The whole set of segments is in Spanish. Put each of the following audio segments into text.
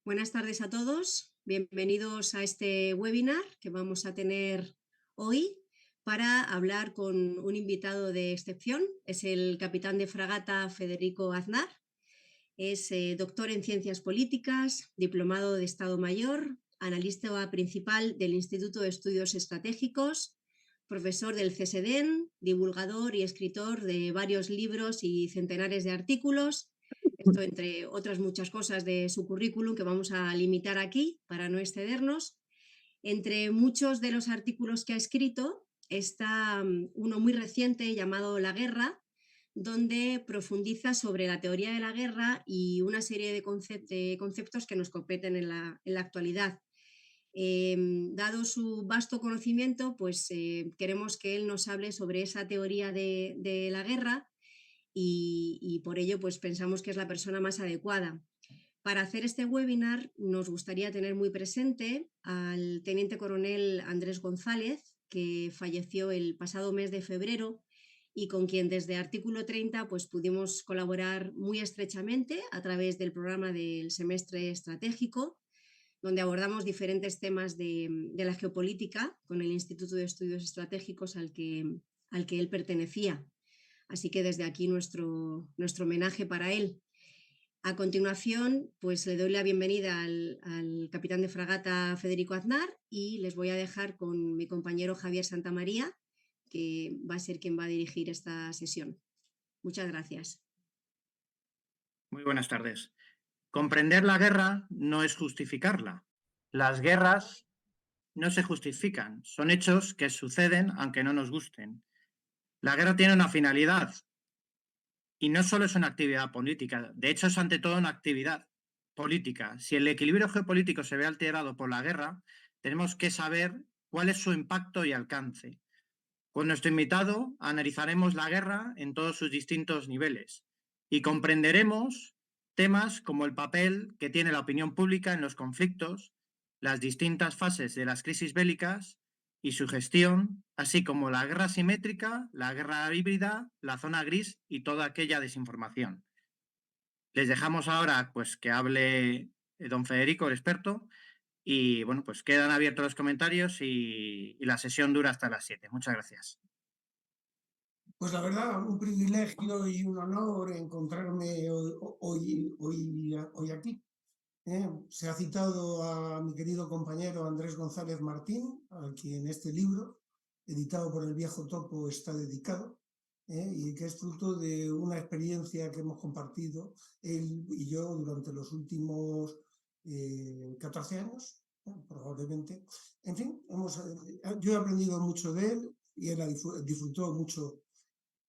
Buenas tardes a todos. Bienvenidos a este webinar que vamos a tener hoy para hablar con un invitado de excepción. Es el capitán de fragata Federico Aznar. Es doctor en Ciencias Políticas, diplomado de Estado Mayor, analista principal del Instituto de Estudios Estratégicos, profesor del CSDEN, divulgador y escritor de varios libros y centenares de artículos. Esto entre otras muchas cosas de su currículum que vamos a limitar aquí para no excedernos. Entre muchos de los artículos que ha escrito está uno muy reciente llamado La Guerra, donde profundiza sobre la teoría de la guerra y una serie de conceptos que nos competen en la actualidad. Dado su vasto conocimiento, pues queremos que él nos hable sobre esa teoría de la guerra y por ello pues pensamos que es la persona más adecuada. Para hacer este webinar nos gustaría tener muy presente al teniente coronel Andrés González, que falleció el pasado mes de febrero y con quien desde Artículo 30 pues, pudimos colaborar muy estrechamente a través del programa del semestre estratégico, donde abordamos diferentes temas de la geopolítica con el Instituto de Estudios Estratégicos al que él pertenecía. Así que desde aquí nuestro homenaje para él. A continuación, pues le doy la bienvenida al capitán de fragata Federico Aznar y les voy a dejar con mi compañero Javier Santamaría, que va a ser quien va a dirigir esta sesión. Muchas gracias. Muy buenas tardes. Comprender la guerra no es justificarla. Las guerras no se justifican, son hechos que suceden aunque no nos gusten. La guerra tiene una finalidad y no solo es una actividad política, de hecho es ante todo una actividad política. Si el equilibrio geopolítico se ve alterado por la guerra, tenemos que saber cuál es su impacto y alcance. Con nuestro invitado analizaremos la guerra en todos sus distintos niveles y comprenderemos temas como el papel que tiene la opinión pública en los conflictos, las distintas fases de las crisis bélicas y su gestión, así como la guerra asimétrica, la guerra híbrida, la zona gris y toda aquella desinformación. Les dejamos ahora pues, que hable don Federico, el experto, y bueno, pues quedan abiertos los comentarios y la sesión dura hasta las 7. Muchas gracias. Pues la verdad, un privilegio y un honor encontrarme hoy aquí. Se ha citado a mi querido compañero Andrés González Martín, a quien este libro, editado por El Viejo Topo, está dedicado, y que es fruto de una experiencia que hemos compartido él y yo durante los últimos 14 años, probablemente. En fin, yo he aprendido mucho de él y él disfrutó mucho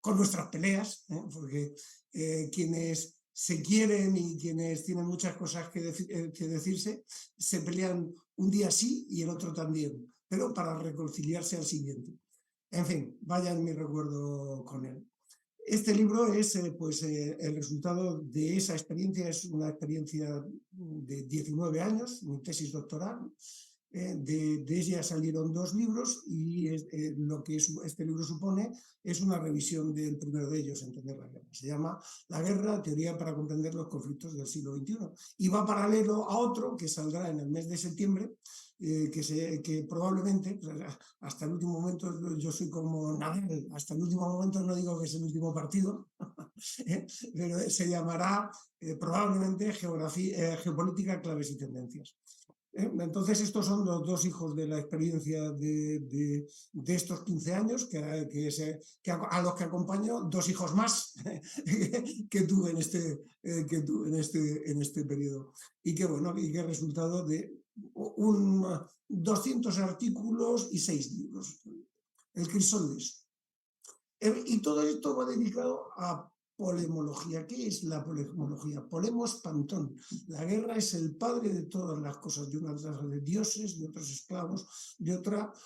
con nuestras peleas, porque quienes se quieren y quienes tienen muchas cosas que decirse, se pelean un día sí y el otro también, pero para reconciliarse al siguiente. En fin, vaya en mi recuerdo con él. Este libro es el resultado de esa experiencia, es una experiencia de 19 años, mi tesis doctoral. De ella salieron 2 libros y lo que este libro supone es una revisión del primero de ellos, Entender la guerra. Se llama La guerra, teoría para comprender los conflictos del siglo XXI. Y va paralelo a otro que saldrá en el mes de septiembre, que probablemente, hasta el último momento, yo soy como Nadal, hasta el último momento no digo que es el último partido, pero se llamará probablemente Geopolítica, claves y tendencias. Entonces estos son los 2 hijos de la experiencia de estos 15 años a los que acompaño, 2 hijos más que tuve en este periodo y que resultado de 200 artículos y 6 libros, el crisol de eso. Y todo esto va dedicado a polemología. ¿Qué es la polemología? Polemos pantón. La guerra es el padre de todas las cosas, de unas de dioses, de otros esclavos, de otros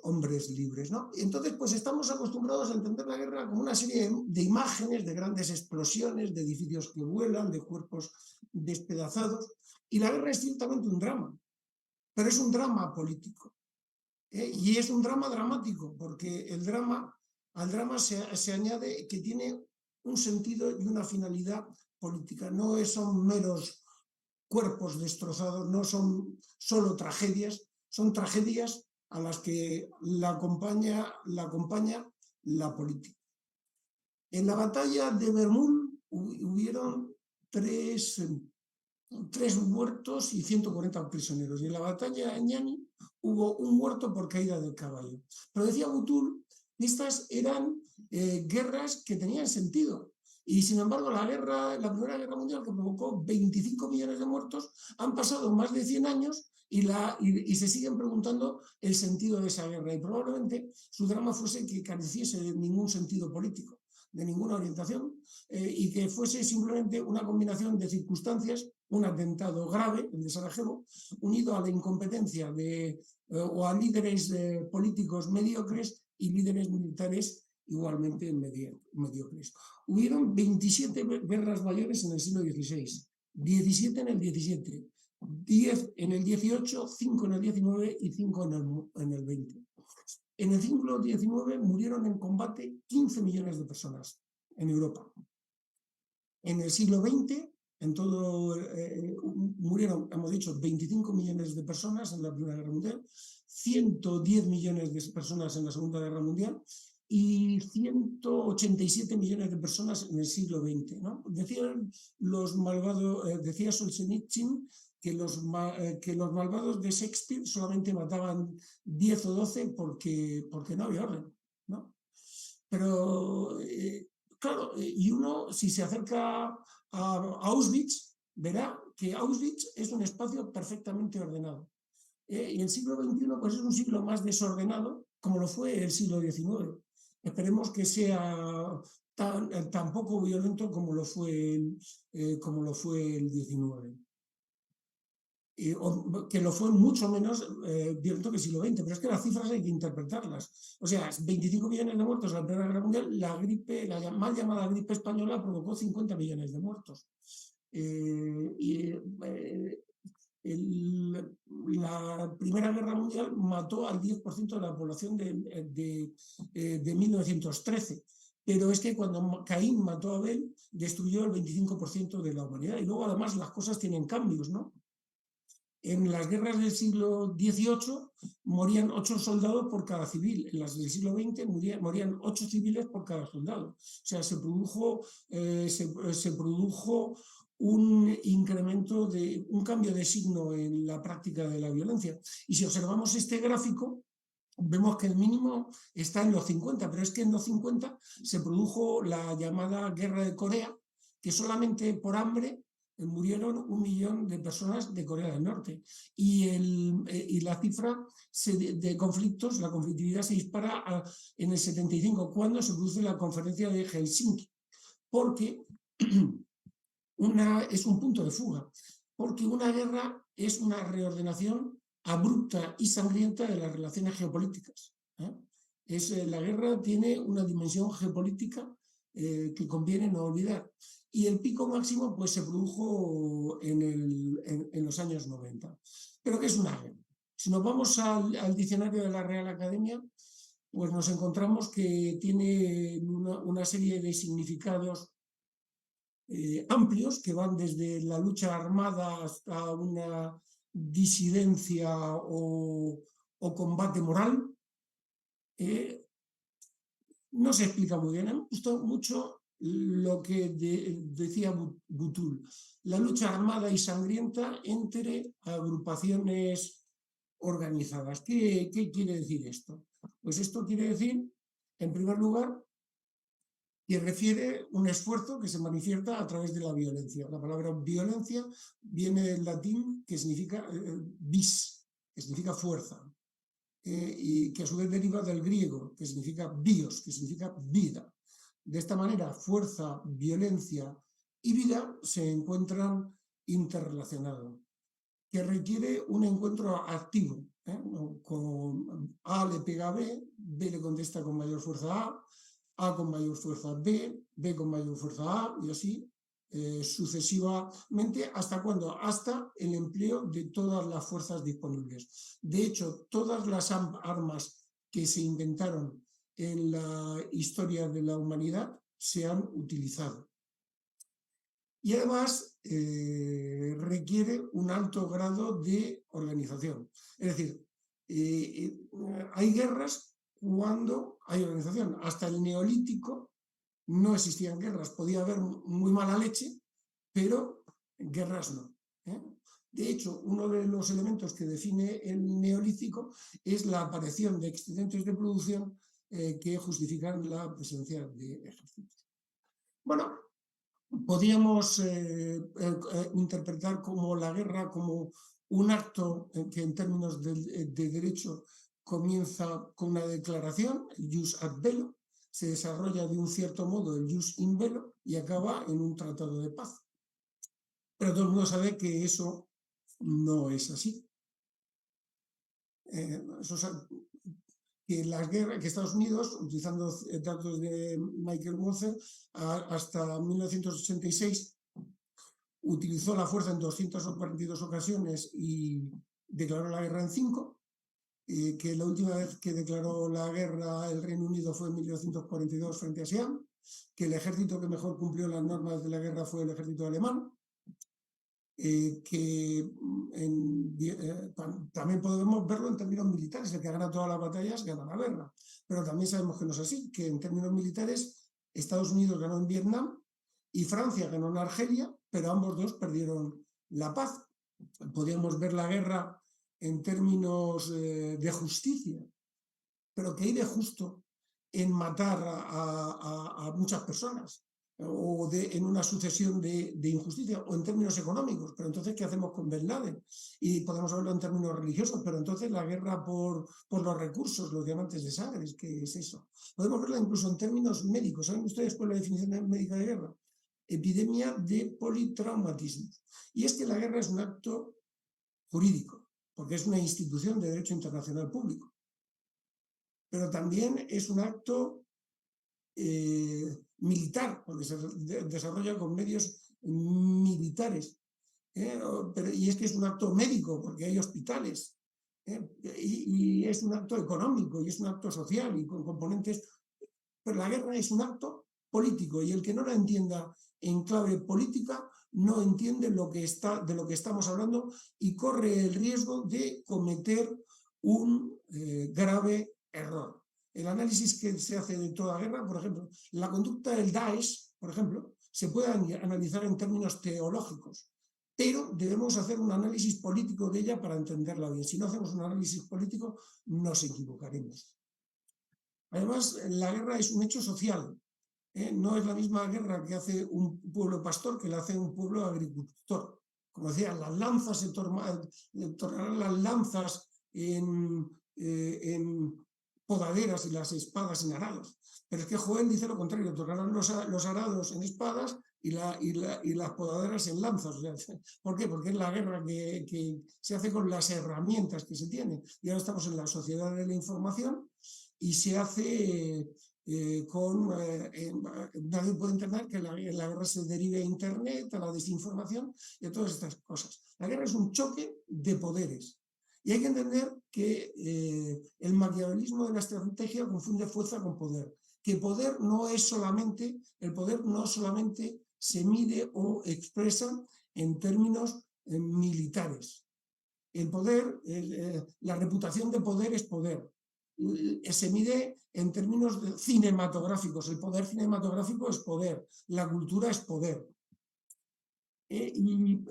hombres libres, ¿no? Y entonces, pues estamos acostumbrados a entender la guerra como una serie de imágenes, de grandes explosiones, de edificios que vuelan, de cuerpos despedazados. Y la guerra es ciertamente un drama, pero es un drama político. Y es un drama dramático, porque al drama se añade que tiene un sentido y una finalidad política. No son meros cuerpos destrozados, no son solo tragedias, son tragedias a las que la acompaña la política. En la batalla de Bermún hubieron tres muertos y 140 prisioneros. Y en la batalla de Ñani hubo un muerto por caída del caballo. Pero decía Butul que estas eran guerras que tenían sentido. Y sin embargo, la Primera Guerra Mundial, que provocó 25 millones de muertos, han pasado más de 100 años y se siguen preguntando el sentido de esa guerra. Y probablemente su drama fuese que careciese de ningún sentido político, de ninguna orientación, y que fuese simplemente una combinación de circunstancias, un atentado grave, el de Sarajevo, unido a la incompetencia o a líderes políticos mediocres y líderes militares igualmente mediocres. Hubieron 27 guerras mayores en el siglo XVI, 17 en el XVII, 10 en el XVIII, 5 en el XIX y 5 en el XX. En el siglo XIX murieron en combate 15 millones de personas en Europa. En el siglo XX, en todo, murieron, hemos dicho, 25 millones de personas en la Primera Guerra Mundial, 110 millones de personas en la Segunda Guerra Mundial y 187 millones de personas en el siglo XX, ¿no? Decían los malvados, decía Solzhenitsyn, que los malvados de Shakespeare solamente mataban 10 o 12 porque no había orden, ¿no? Pero, claro, y uno, si se acerca a Auschwitz, verá que Auschwitz es un espacio perfectamente ordenado. Y el siglo XXI pues, es un siglo más desordenado, como lo fue el siglo XIX. Esperemos que sea tan poco violento como lo fue el XIX. Que lo fue mucho menos violento que el siglo XX, pero es que las cifras hay que interpretarlas. O sea, 25 millones de muertos en la Primera Guerra Mundial, la mal llamada gripe española provocó 50 millones de muertos. La Primera Guerra Mundial mató al 10% de la población de 1913. Pero es que cuando Caín mató a Abel, destruyó el 25% de la humanidad. Y luego, además, las cosas tienen cambios, ¿no? En las guerras del siglo XVIII morían 8 soldados por cada civil. En las del siglo XX morían 8 civiles por cada soldado. O sea, se produjo un incremento, un cambio de signo en la práctica de la violencia. Y si observamos este gráfico, vemos que el mínimo está en los 50, pero es que en los 50 se produjo la llamada Guerra de Corea, que solamente por hambre murieron 1 millón de personas de Corea del Norte. Y la cifra de conflictos, la conflictividad se dispara en el 75, cuando se produce la conferencia de Helsinki, porque es un punto de fuga, porque una guerra es una reordenación abrupta y sangrienta de las relaciones geopolíticas. La guerra tiene una dimensión geopolítica que conviene no olvidar. Y el pico máximo pues, se produjo en los años 90. ¿Pero qué es una guerra? Si nos vamos al diccionario de la Real Academia, pues nos encontramos que tiene una serie de significados amplios que van desde la lucha armada hasta una disidencia o combate moral. No se explica muy bien. Me gustó mucho lo que decía Butul, la lucha armada y sangrienta entre agrupaciones organizadas. ¿Qué quiere decir esto? Pues esto quiere decir, en primer lugar, que refiere un esfuerzo que se manifiesta a través de la violencia. La palabra violencia viene del latín que significa vis, que significa fuerza, y que a su vez deriva del griego, que significa bios, que significa vida. De esta manera, fuerza, violencia y vida se encuentran interrelacionados, que requiere un encuentro activo. Con A le pega a B, B le contesta con mayor fuerza A con mayor fuerza B, B con mayor fuerza A, y así sucesivamente. ¿Hasta cuándo? Hasta el empleo de todas las fuerzas disponibles. De hecho, todas las armas que se inventaron en la historia de la humanidad se han utilizado. y además requiere un alto grado de organización. Es decir, hay guerras cuando hay organización. Hasta el Neolítico no existían guerras, podía haber muy mala leche, pero guerras no. De hecho, uno de los elementos que define el Neolítico es la aparición de excedentes de producción que justifican la presencia de ejércitos. Bueno, podríamos interpretar como la guerra como un acto que en términos de derecho comienza con una declaración, el jus ad bello, se desarrolla de un cierto modo el jus in bello y acaba en un tratado de paz. Pero todo el mundo sabe que eso no es así. Que las guerras, que Estados Unidos, utilizando datos de Michael Walzer, hasta 1986 utilizó la fuerza en 242 ocasiones y declaró la guerra en 5, que la última vez que declaró la guerra el Reino Unido fue en 1942 frente a Siam, que el ejército que mejor cumplió las normas de la guerra fue el ejército alemán, que también podemos verlo en términos militares, el que gana todas las batallas gana la guerra, pero también sabemos que no es así, que en términos militares Estados Unidos ganó en Vietnam y Francia ganó en Argelia, pero ambos dos perdieron la paz. Podríamos ver la guerra en términos de justicia, pero ¿qué hay de justo en matar a muchas personas? O en una sucesión de injusticia, o en términos económicos, pero entonces ¿qué hacemos con Bin Laden? Y podemos hablarlo en términos religiosos, pero entonces la guerra por los recursos, los diamantes de sangre, ¿qué es eso? Podemos verla incluso en términos médicos. ¿Saben ustedes cuál es la definición médica de guerra? Epidemia de politraumatismo. Y es que la guerra es un acto jurídico, porque es una institución de derecho internacional público, pero también es un acto militar, porque se desarrolla con medios militares. Y es que es un acto médico, porque hay hospitales. Y es un acto económico, y es un acto social, y con componentes. Pero la guerra es un acto político, y el que no la entienda en clave política no entiende de lo que estamos hablando y corre el riesgo de cometer un grave error. El análisis que se hace de toda guerra, por ejemplo, la conducta del Daesh, por ejemplo, se puede analizar en términos teológicos, pero debemos hacer un análisis político de ella para entenderla bien. Si no hacemos un análisis político, nos equivocaremos. Además, la guerra es un hecho social. No es la misma guerra que hace un pueblo pastor que la hace un pueblo agricultor. Como decía, las lanzas se tornarán las lanzas en podaderas y las espadas en arados. Pero es que Joel dice lo contrario, tornarán los arados en espadas y las podaderas en lanzas. O sea, ¿por qué? Porque es la guerra que se hace con las herramientas que se tienen. Y ahora estamos en la sociedad de la información y se hace nadie puede entender que la guerra se derive a Internet, a la desinformación y a todas estas cosas. La guerra es un choque de poderes. Y hay que entender que el maquiavelismo de la estrategia confunde fuerza con poder. Que el poder no solamente se mide o expresa en términos militares. El poder, la reputación de poder es poder. Se mide en términos cinematográficos. El poder cinematográfico es poder. La cultura es poder. Y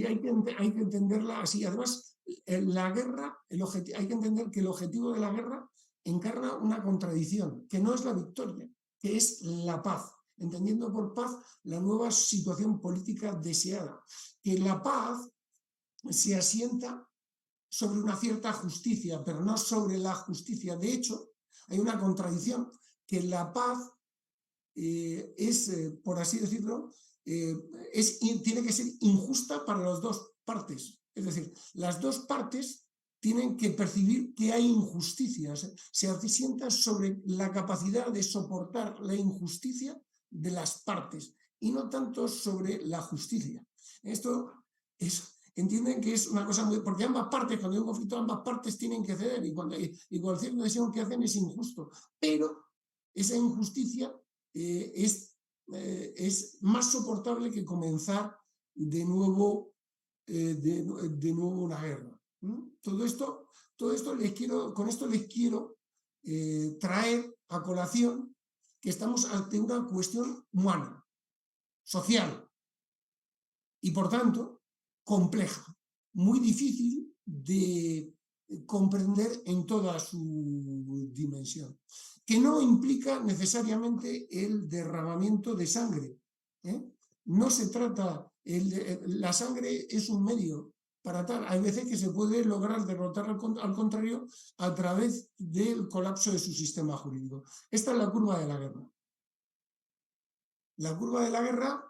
hay que entenderla así. Además, la guerra, hay que entender que el objetivo de la guerra encarna una contradicción, que no es la victoria, que es la paz, entendiendo por paz la nueva situación política deseada, que la paz se asienta sobre una cierta justicia, pero no sobre la justicia. De hecho, hay una contradicción, que la paz es, por así decirlo, tiene que ser injusta para las dos partes. Es decir, las dos partes tienen que percibir que hay injusticias. Se asienta sobre la capacidad de soportar la injusticia de las partes y no tanto sobre la justicia. Esto entienden que es una cosa muy... Porque ambas partes, cuando hay un conflicto, ambas partes tienen que ceder y cualquier decisión que hacen es injusto. Pero esa injusticia es es más soportable que comenzar de nuevo, una guerra. Todo esto con esto les quiero traer a colación que estamos ante una cuestión humana, social y, por tanto, compleja, muy difícil de comprender en toda su dimensión, que no implica necesariamente el derramamiento de sangre. No se trata, la sangre es un medio para tal. Hay veces que se puede lograr derrotar al contrario a través del colapso de su sistema jurídico. Esta es la curva de la guerra. La curva de la guerra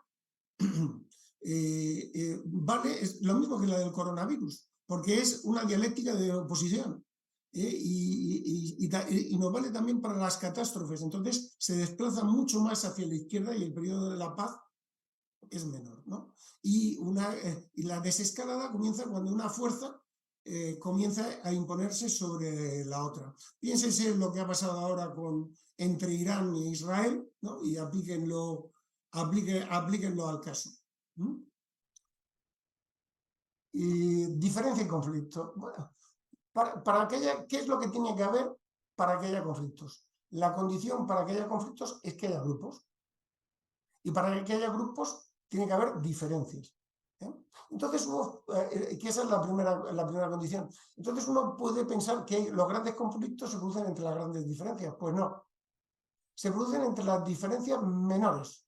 vale, es lo mismo que la del coronavirus, porque es una dialéctica de oposición. Y nos vale también para las catástrofes. Entonces se desplaza mucho más hacia la izquierda y el periodo de la paz es menor, ¿no? Y la desescalada comienza cuando una fuerza comienza a imponerse sobre la otra. Piénsense en lo que ha pasado ahora entre Irán e Israel, ¿no? Y aplíquenlo al caso. Y diferencia y conflicto. Bueno, ¿qué es lo que tiene que haber para que haya conflictos? La condición para que haya conflictos es que haya grupos. Y para que haya grupos tiene que haber diferencias. Entonces, que esa es la primera condición. Entonces uno puede pensar que los grandes conflictos se producen entre las grandes diferencias. Pues no. Se producen entre las diferencias menores.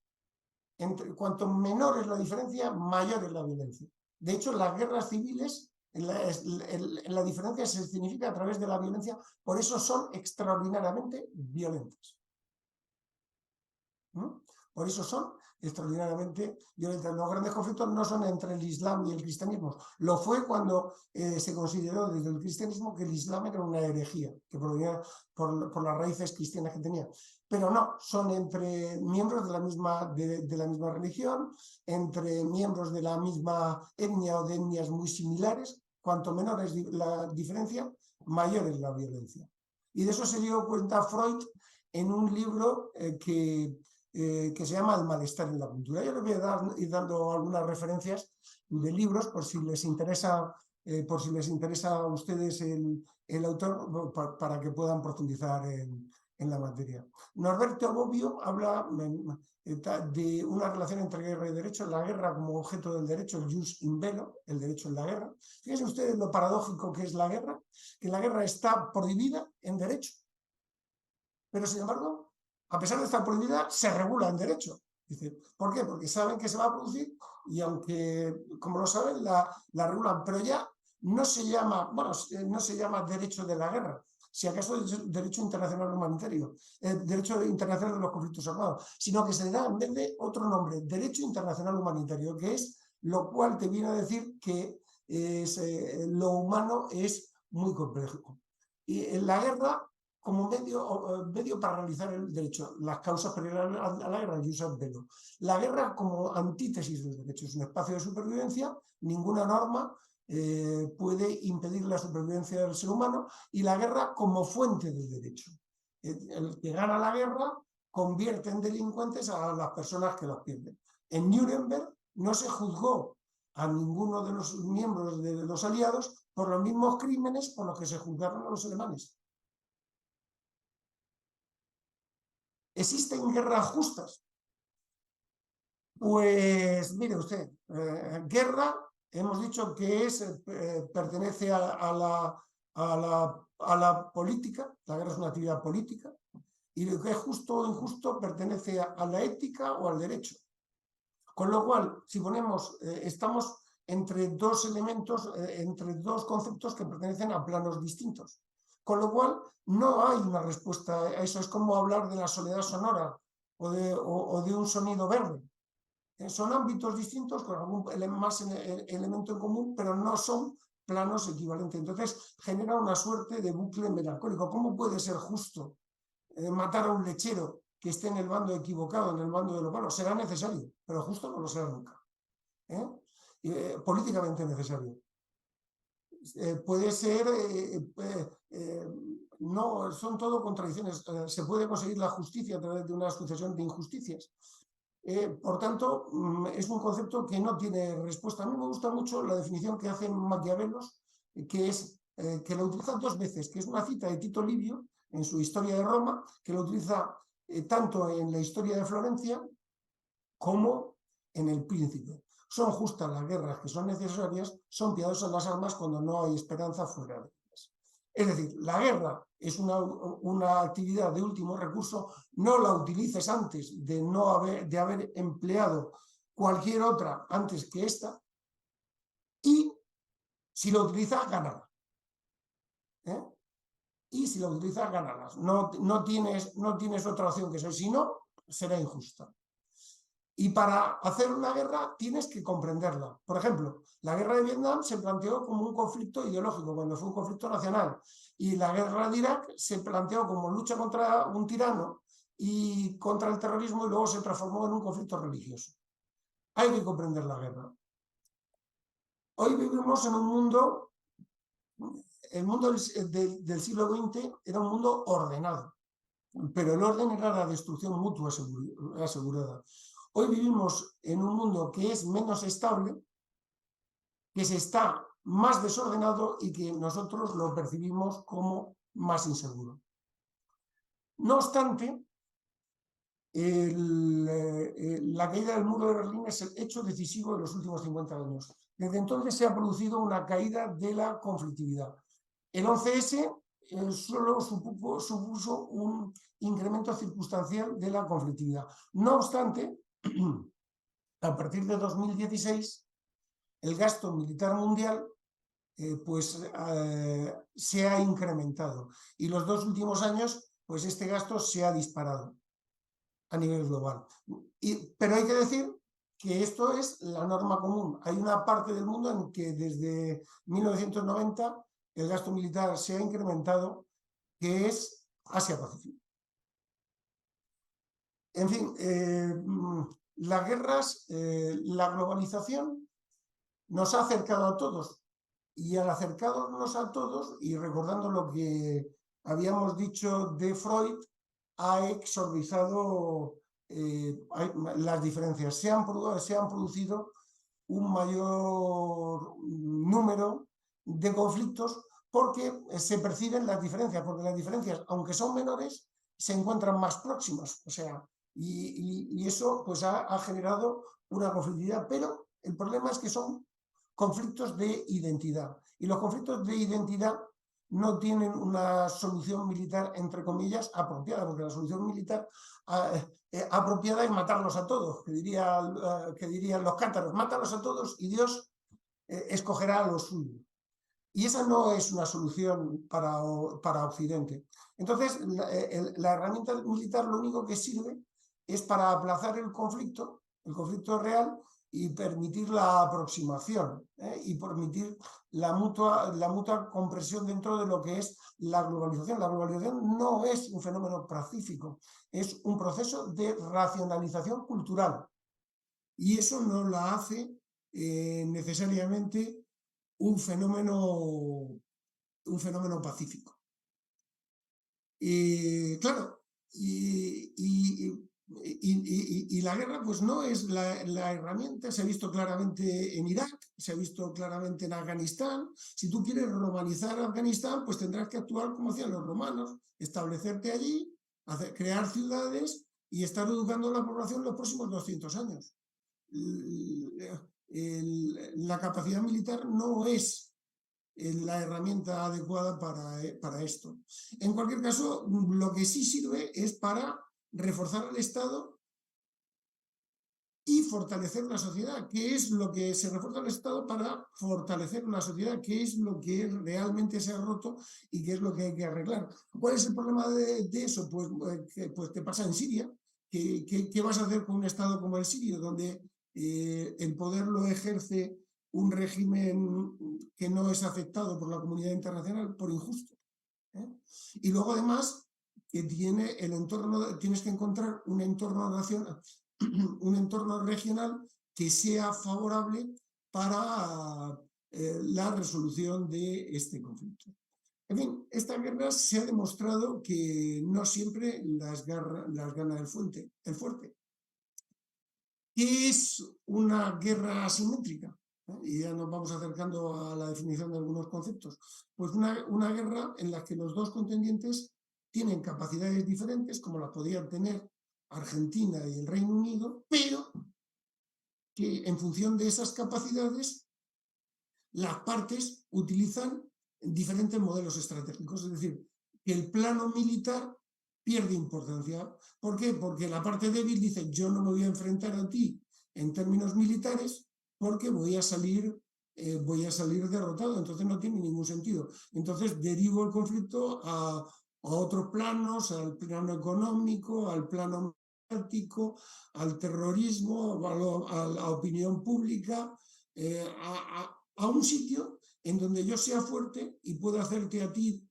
Cuanto menor es la diferencia, mayor es la violencia. De hecho, las guerras civiles, la diferencia se significa a través de la violencia, por eso son extraordinariamente violentas. Por eso son extraordinariamente violentas. Los grandes conflictos no son entre el Islam y el cristianismo. Lo fue cuando se consideró desde el cristianismo que el Islam era una herejía, que provenía por las raíces cristianas que tenía. Pero no, son entre miembros de la misma religión, entre miembros de la misma etnia o de etnias muy similares. Cuanto menor es la diferencia, mayor es la violencia. Y de eso se dio cuenta Freud en un libro que se llama El malestar en la cultura. Yo les voy a ir dando algunas referencias de libros por si les interesa a ustedes el autor, para que puedan profundizar en la materia. Norberto Bobbio habla de una relación entre guerra y derecho, la guerra como objeto del derecho, el jus in bello, el derecho en la guerra. Fíjense ustedes lo paradójico que es la guerra, que la guerra está prohibida en derecho, pero sin embargo, a pesar de estar prohibida, se regula en derecho. Dice, ¿por qué? Porque saben que se va a producir y aunque, como lo saben, la regulan, pero ya no se llama derecho de la guerra, si acaso derecho internacional humanitario, derecho internacional de los conflictos armados, sino que se le da en vez de otro nombre, derecho internacional humanitario, que es lo cual te viene a decir que lo humano es muy complejo. Y en la guerra, como medio para realizar el derecho, las causas previas a la guerra, el jus ad bello. La guerra como antítesis del derecho, es un espacio de supervivencia, ninguna norma puede impedir la supervivencia del ser humano, y la guerra como fuente del derecho. El que gana la guerra convierte en delincuentes a las personas que los pierden. En Nuremberg no se juzgó a ninguno de los miembros de los aliados por los mismos crímenes por los que se juzgaron a los alemanes. ¿Existen guerras justas? Pues mire usted, guerra, hemos dicho que pertenece a la política, la guerra es una actividad política, y lo que es justo o injusto pertenece a la ética o al derecho. Con lo cual, si estamos entre dos elementos, entre dos conceptos que pertenecen a planos distintos. Con lo cual, no hay una respuesta a eso. Es como hablar de la soledad sonora o de un sonido verde. Son ámbitos distintos con algún elemento en común, pero no son planos equivalentes. Entonces, genera una suerte de bucle melancólico. ¿Cómo puede ser justo matar a un lechero que esté en el bando equivocado, en el bando de lo malo? Será necesario, pero justo no lo será nunca. Políticamente necesario. Puede ser, no, son todo contradicciones. Se puede conseguir la justicia a través de una sucesión de injusticias. Por tanto, es un concepto que no tiene respuesta. A mí me gusta mucho la definición que hace Maquiavelos, que es que lo utiliza dos veces, que es una cita de Tito Livio en su Historia de Roma, que lo utiliza tanto en la historia de Florencia como en El Príncipe. Son justas las guerras que son necesarias, son piadosas las almas cuando no hay esperanza fuera de ellas. Es decir, la guerra es una actividad de último recurso, no la utilices antes de haber empleado cualquier otra antes que esta, y si lo utilizas, ganarás. Y si lo utilizas, ganarás. No tienes otra opción que eso, si no, será injusta. Y para hacer una guerra tienes que comprenderla. Por ejemplo, la guerra de Vietnam se planteó como un conflicto ideológico, cuando fue un conflicto nacional. Y la guerra de Irak se planteó como lucha contra un tirano y contra el terrorismo, y luego se transformó en un conflicto religioso. Hay que comprender la guerra. Hoy vivimos en un mundo, el mundo del siglo XX era un mundo ordenado, pero el orden era la destrucción mutua asegurada. Hoy vivimos en un mundo que es menos estable, que se está más desordenado y que nosotros lo percibimos como más inseguro. No obstante, la caída del muro de Berlín es el hecho decisivo de los últimos 50 años. Desde entonces se ha producido una caída de la conflictividad. El 11S solo supuso un incremento circunstancial de la conflictividad. No obstante, a partir de 2016, el gasto militar mundial se ha incrementado. Y los 2 últimos años, pues este gasto se ha disparado a nivel global. Pero hay que decir que esto es la norma común. Hay una parte del mundo en que desde 1990 el gasto militar se ha incrementado, que es Asia-Pacífico. En fin, las guerras, la globalización nos ha acercado a todos, y al acercarnos a todos, y recordando lo que habíamos dicho de Freud, ha exorbitado las diferencias. Se han producido un mayor número de conflictos porque se perciben las diferencias, porque las diferencias, aunque son menores, se encuentran más próximas. O sea, y eso pues ha generado una conflictividad, pero el problema es que son conflictos de identidad. Y los conflictos de identidad no tienen una solución militar, entre comillas, apropiada, porque la solución militar apropiada es matarlos a todos, que dirían los cátaros, mátalos a todos y Dios escogerá a los suyos. Y esa no es una solución para Occidente. Entonces, la herramienta militar lo único que sirve es para aplazar el conflicto real, y permitir la aproximación y permitir la mutua comprensión dentro de lo que es la globalización. La globalización no es un fenómeno pacífico, es un proceso de racionalización cultural. Y eso no la hace necesariamente un fenómeno pacífico. Claro, y la guerra pues no es la herramienta. Se ha visto claramente en Irak, se ha visto claramente en Afganistán. Si tú quieres romanizar Afganistán, pues tendrás que actuar como hacían los romanos, establecerte allí, crear ciudades y estar educando a la población los próximos 200 años. La capacidad militar no es la herramienta adecuada para esto. En cualquier caso, lo que sí sirve es para reforzar el Estado y fortalecer la sociedad. ¿Qué es lo que se refuerza el Estado para fortalecer una sociedad? ¿Qué es lo que realmente se ha roto y qué es lo que hay que arreglar? ¿Cuál es el problema de eso? Pues ¿qué pasa en Siria? ¿Qué vas a hacer con un Estado como el sirio, donde el poder lo ejerce un régimen que no es aceptado por la comunidad internacional por injusto? Y luego además que tiene el entorno, tienes que encontrar un entorno nacional, un entorno regional que sea favorable para la resolución de este conflicto. En fin, esta guerra se ha demostrado que no siempre las gana el fuerte. ¿Qué es una guerra asimétrica? Y ya nos vamos acercando a la definición de algunos conceptos. Pues una guerra en la que los dos contendientes tienen capacidades diferentes, como las podían tener Argentina y el Reino Unido, pero que en función de esas capacidades las partes utilizan diferentes modelos estratégicos, es decir, que el plano militar pierde importancia. ¿Por qué? Porque la parte débil dice, yo no me voy a enfrentar a ti en términos militares porque voy a salir derrotado, entonces no tiene ningún sentido. Entonces derivo el conflicto a otros planos, al plano económico, al plano mediático, al terrorismo, a la opinión pública, a un sitio en donde yo sea fuerte y pueda hacerte a ti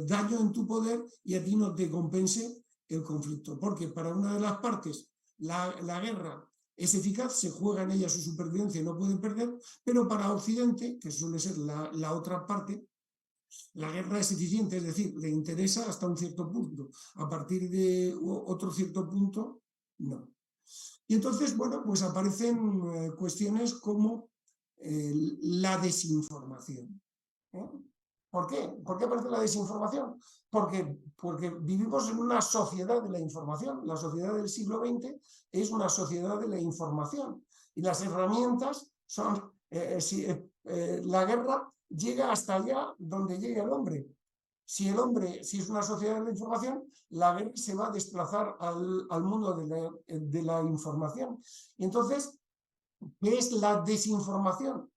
daño en tu poder y a ti no te compense el conflicto. Porque para una de las partes la guerra es eficaz, se juega en ella su supervivencia y no pueden perder, pero para Occidente, que suele ser la otra parte, la guerra es eficiente, es decir, le interesa hasta un cierto punto. A partir de otro cierto punto, no. Y entonces, bueno, pues aparecen cuestiones como la desinformación. ¿Por qué? ¿Por qué aparece la desinformación? Porque vivimos en una sociedad de la información. La sociedad del siglo XX es una sociedad de la información. Y las herramientas son... la guerra llega hasta allá donde llega el hombre. Si es una sociedad de la información, la guerra se va a desplazar al mundo de la información. Y entonces, ¿qué es la desinformación?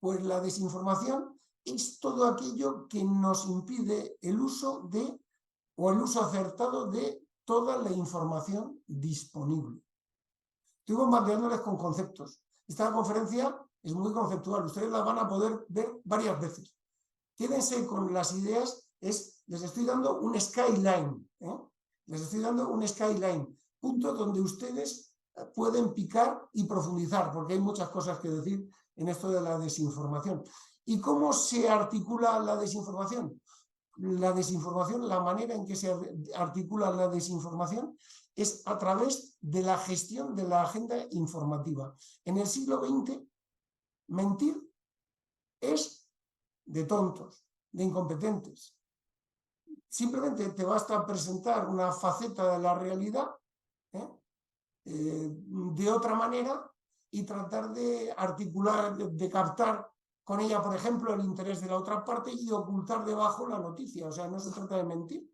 Pues la desinformación es todo aquello que nos impide el uso acertado de toda la información disponible. Estoy bombardeándoles con conceptos. Esta conferencia es muy conceptual, ustedes la van a poder ver varias veces. Quédense con las ideas, les estoy dando un skyline, les estoy dando un skyline, punto donde ustedes pueden picar y profundizar, porque hay muchas cosas que decir en esto de la desinformación. ¿Y cómo se articula la desinformación? La manera en que se articula la desinformación es a través de la gestión de la agenda informativa. En el siglo XX, mentir es de tontos, de incompetentes. Simplemente te basta presentar una faceta de la realidad de otra manera y tratar de articular, de captar con ella, por ejemplo, el interés de la otra parte y ocultar debajo la noticia. O sea, no se trata de mentir.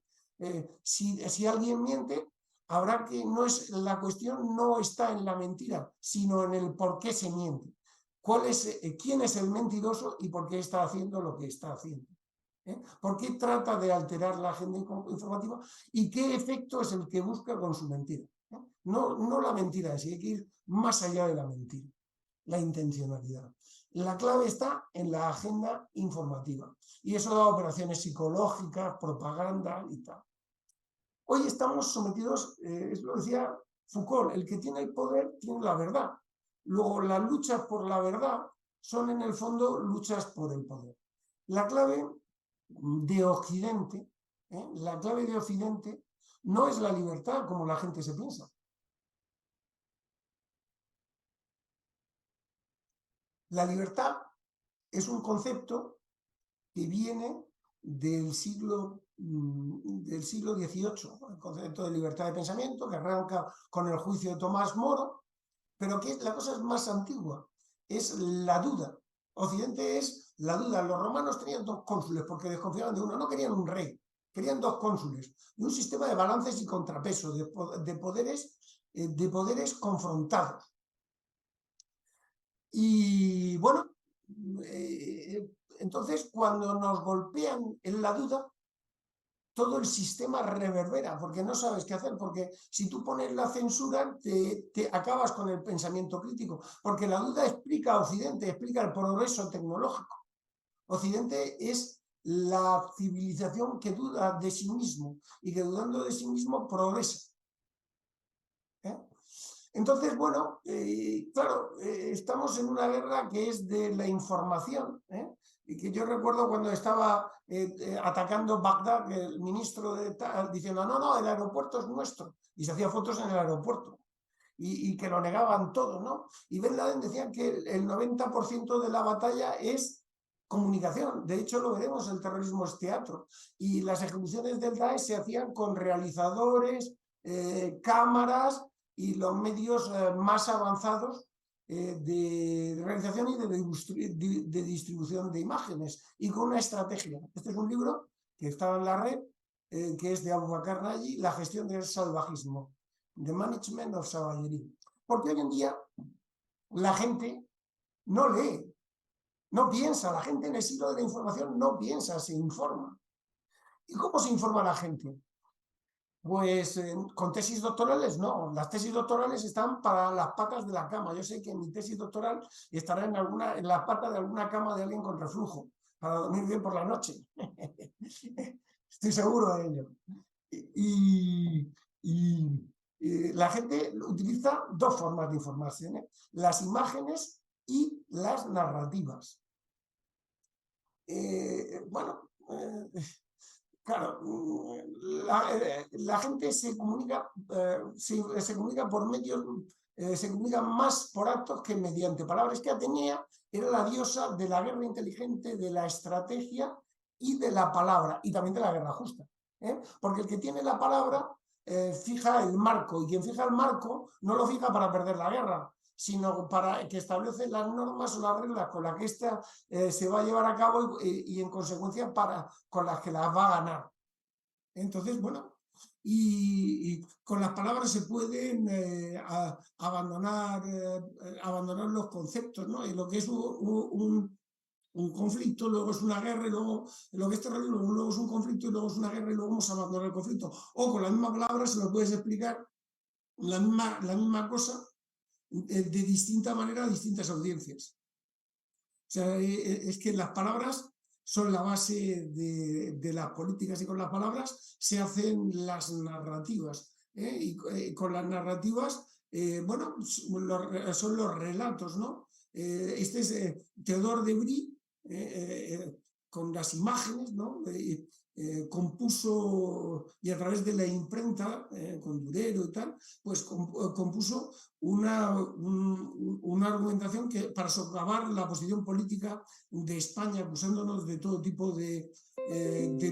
Si alguien miente, habrá que, la cuestión no está en la mentira, sino en el por qué se miente. ¿Quién es el mentiroso y por qué está haciendo lo que está haciendo? ¿Por qué trata de alterar la agenda informativa y qué efecto es el que busca con su mentira? No la mentira en sí, hay que ir más allá de la mentira, la intencionalidad. La clave está en la agenda informativa y eso da operaciones psicológicas, propaganda y tal. Hoy estamos sometidos, lo decía Foucault, el que tiene el poder tiene la verdad. Luego las luchas por la verdad son en el fondo luchas por el poder. La clave de Occidente, no es la libertad como la gente se piensa. La libertad es un concepto que viene del siglo XVIII, el concepto de libertad de pensamiento, que arranca con el juicio de Tomás Moro, pero que la cosa es más antigua, es la duda. Occidente es la duda. Los romanos tenían dos cónsules porque desconfiaban de uno, no querían un rey, querían dos cónsules y un sistema de balances y contrapesos, de poderes confrontados. Y bueno, entonces cuando nos golpean en la duda, todo el sistema reverbera, porque no sabes qué hacer, porque si tú pones la censura, te acabas con el pensamiento crítico, porque la duda explica a Occidente, explica el progreso tecnológico. Occidente es la civilización que duda de sí mismo y que dudando de sí mismo progresa. Entonces, bueno, claro, estamos en una guerra que es de la información, y que yo recuerdo cuando estaba atacando Bagdad, el ministro diciendo, no, el aeropuerto es nuestro, y se hacía fotos en el aeropuerto. y que lo negaban todo, ¿no? Y Ben Laden decía que el 90% de la batalla es comunicación. De hecho, lo veremos, el terrorismo es teatro. Y las ejecuciones del Daesh se hacían con realizadores, cámaras y los medios más avanzados de realización y de distribución de imágenes, y con una estrategia. Este es un libro que está en la red, que es de Abu Bakr Naji, La gestión del salvajismo, The Management of Savagery. Porque hoy en día la gente no lee, no piensa, la gente en el siglo de la información no piensa, se informa. ¿Y cómo se informa la gente? Pues con tesis doctorales no, las tesis doctorales están para las patas de la cama. Yo sé que mi tesis doctoral estará en la pata de alguna cama de alguien con reflujo, para dormir bien por la noche. Estoy seguro de ello. Y la gente utiliza dos formas de información, ¿eh? Las imágenes y las narrativas. Bueno, claro, la gente se comunica, se comunica por medios, se comunica más por actos que mediante palabras. Que Atenea era la diosa de la guerra inteligente, de la estrategia y de la palabra, y también de la guerra justa. Porque el que tiene la palabra fija el marco, y quien fija el marco no lo fija para perder la guerra, sino para que establece las normas o las reglas con las que ésta se va a llevar a cabo y en consecuencia con las que las va a ganar. Entonces, bueno, y con las palabras se pueden abandonar los conceptos, ¿no? Y lo que es un conflicto, luego es una guerra, y luego lo que es terrorismo, luego es un conflicto, y luego es una guerra, y luego vamos a abandonar el conflicto. O con la misma palabra se lo puedes explicar la misma cosa de distinta manera a distintas audiencias. O sea, es que las palabras son la base de las políticas, y con las palabras se hacen las narrativas. Y con las narrativas, bueno, son los relatos, ¿no? Este es Theodore de Bry, con las imágenes, ¿no? Compuso, y a través de la imprenta, con Durero y tal, pues compuso una argumentación que, para socavar la posición política de España, acusándonos de todo tipo de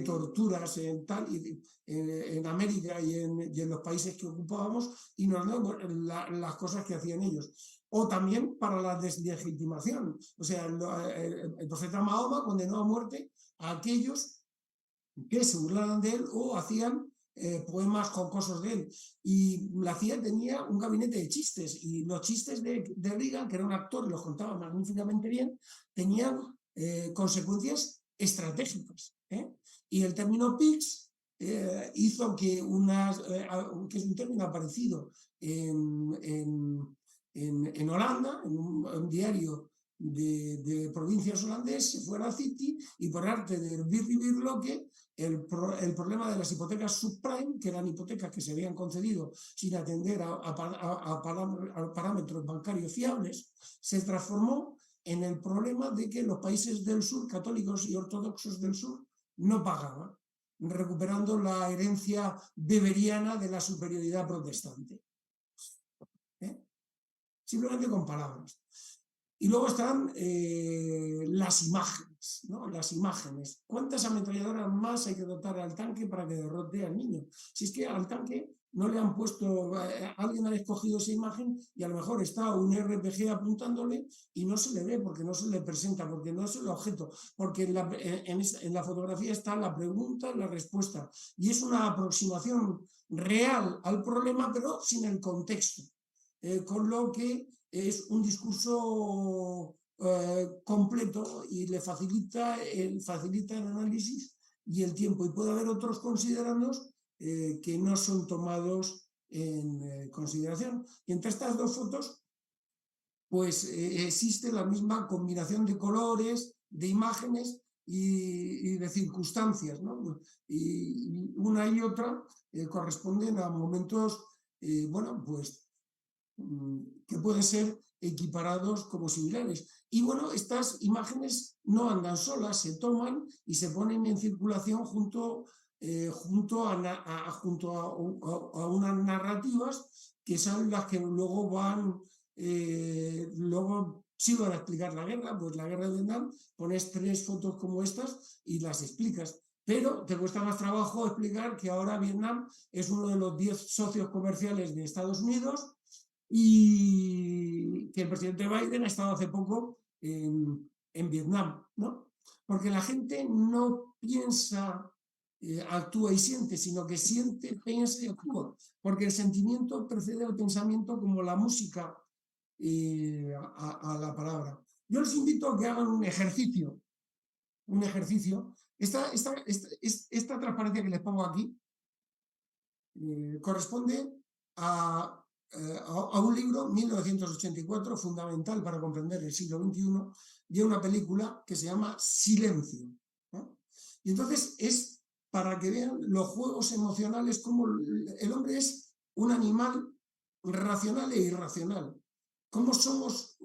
torturas en América y en los países que ocupábamos, y nos las cosas que hacían ellos. O también para la deslegitimación. O sea, el profeta Mahoma condenó a muerte a aquellos que se burlaran de él o hacían poemas jocosos de él. Y la CIA tenía un gabinete de chistes, y los chistes de Reagan, que era un actor y los contaba magníficamente bien, tenían consecuencias estratégicas. Y el término PIGS hizo que que es un término aparecido en Holanda, en un diario de provincias holandés, se fuera a City, y por arte de Birri Birloque, el problema de las hipotecas subprime, que eran hipotecas que se habían concedido sin atender a parámetros bancarios fiables, se transformó en el problema de que los países del sur, católicos y ortodoxos del sur, no pagaban, recuperando la herencia beberiana de la superioridad protestante. Simplemente con palabras. Y luego están las imágenes, ¿no? Las imágenes. ¿Cuántas ametralladoras más hay que dotar al tanque para que derrote al niño? Si es que al tanque no le han puesto, alguien ha escogido esa imagen, y a lo mejor está un RPG apuntándole y no se le ve, porque no se le presenta, porque no es el objeto, porque en la fotografía está la pregunta, la respuesta, y es una aproximación real al problema, pero sin el contexto. Con lo que es un discurso completo, y le facilita el análisis y el tiempo, y puede haber otros considerandos que no son tomados en consideración. Y entre estas dos fotos, pues existe la misma combinación de colores, de imágenes y de circunstancias, ¿no? Y una y otra corresponden a momentos, bueno, pues que pueden ser equiparados como similares. Y bueno, estas imágenes no andan solas, se toman y se ponen en circulación junto a unas narrativas que son las que luego luego sí van a explicar la guerra, pues la guerra de Vietnam, pones 3 fotos como estas y las explicas. Pero te cuesta más trabajo explicar que ahora Vietnam es uno de los 10 socios comerciales de Estados Unidos y que el presidente Biden ha estado hace poco en Vietnam, ¿no? Porque la gente no piensa, actúa y siente, sino que siente, piensa y actúa. Porque el sentimiento precede al pensamiento como la música a la palabra. Yo les invito a que hagan un ejercicio. Esta transparencia que les pongo aquí corresponde a un libro, 1984, fundamental para comprender el siglo XXI, de una película que se llama Silencio, ¿no? Y entonces es para que vean los juegos emocionales, como el hombre es un animal racional e irracional. Cómo somos,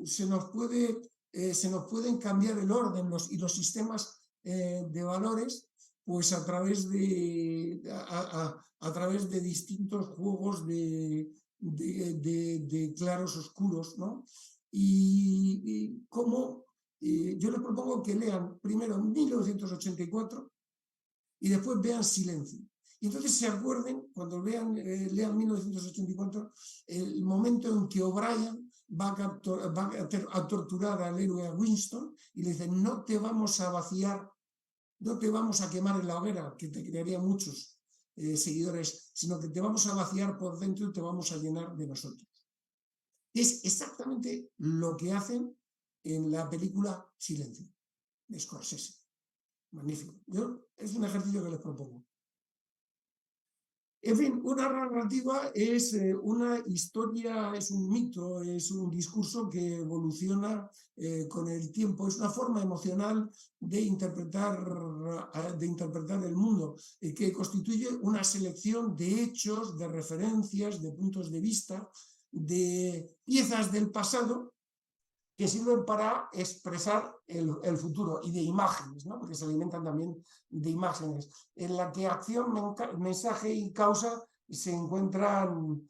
se nos pueden cambiar el orden y los sistemas de valores, pues a través de distintos juegos de claros oscuros, ¿no? Y cómo yo les propongo que lean primero 1984 y después vean Silencio. Y entonces se acuerden, cuando lean 1984, el momento en que O'Brien va a torturar al héroe Winston y le dice: no te vamos a vaciar, no te vamos a quemar en la hoguera, que te crearía muchos seguidores, sino que te vamos a vaciar por dentro y te vamos a llenar de nosotros. Es exactamente lo que hacen en la película Silencio, de Scorsese. Magnífico. Es un ejercicio que les propongo. En fin, una narrativa es una historia, es un mito, es un discurso que evoluciona con el tiempo, es una forma emocional de interpretar el mundo, que constituye una selección de hechos, de referencias, de puntos de vista, de piezas del pasado que sirven para expresar el futuro, y de imágenes, ¿no? Porque se alimentan también de imágenes, en la que acción, mensaje y causa se encuentran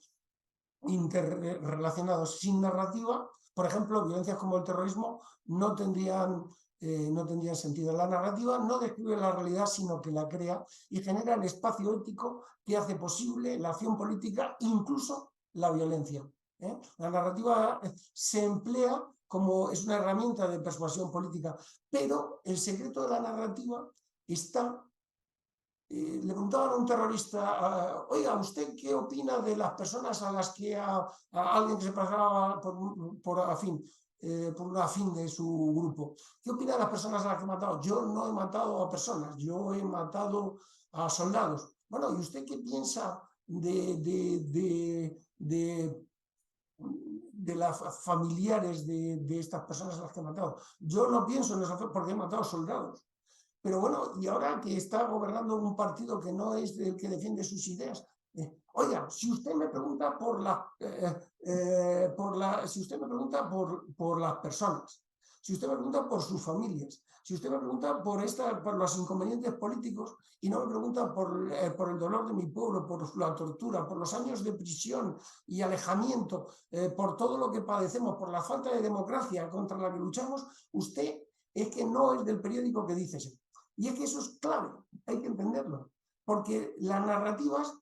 interrelacionados. Sin narrativa, por ejemplo, violencias como el terrorismo no tendrían sentido. La narrativa no describe la realidad, sino que la crea y genera el espacio ético que hace posible la acción política, incluso la violencia. La narrativa se emplea como es una herramienta de persuasión política, pero el secreto de la narrativa está... le preguntaban a un terrorista: oiga, ¿usted qué opina de las personas a las que a alguien que se pasaba por una afín de su grupo? ¿Qué opina de las personas a las que he matado? Yo no he matado a personas, yo he matado a soldados. Bueno, ¿y usted qué piensa de las familiares de estas personas a las que he matado? Yo no pienso en eso porque he matado soldados. Pero bueno, y ahora que está gobernando un partido que no es el que defiende sus ideas, oiga, si usted me pregunta si usted me pregunta por las personas, si usted me pregunta por sus familias, si usted me pregunta por los inconvenientes políticos y no me pregunta por el dolor de mi pueblo, por la tortura, por los años de prisión y alejamiento, por todo lo que padecemos, por la falta de democracia contra la que luchamos, usted es que no es del periódico que dice eso. Y es que eso es clave, hay que entenderlo, porque las narrativas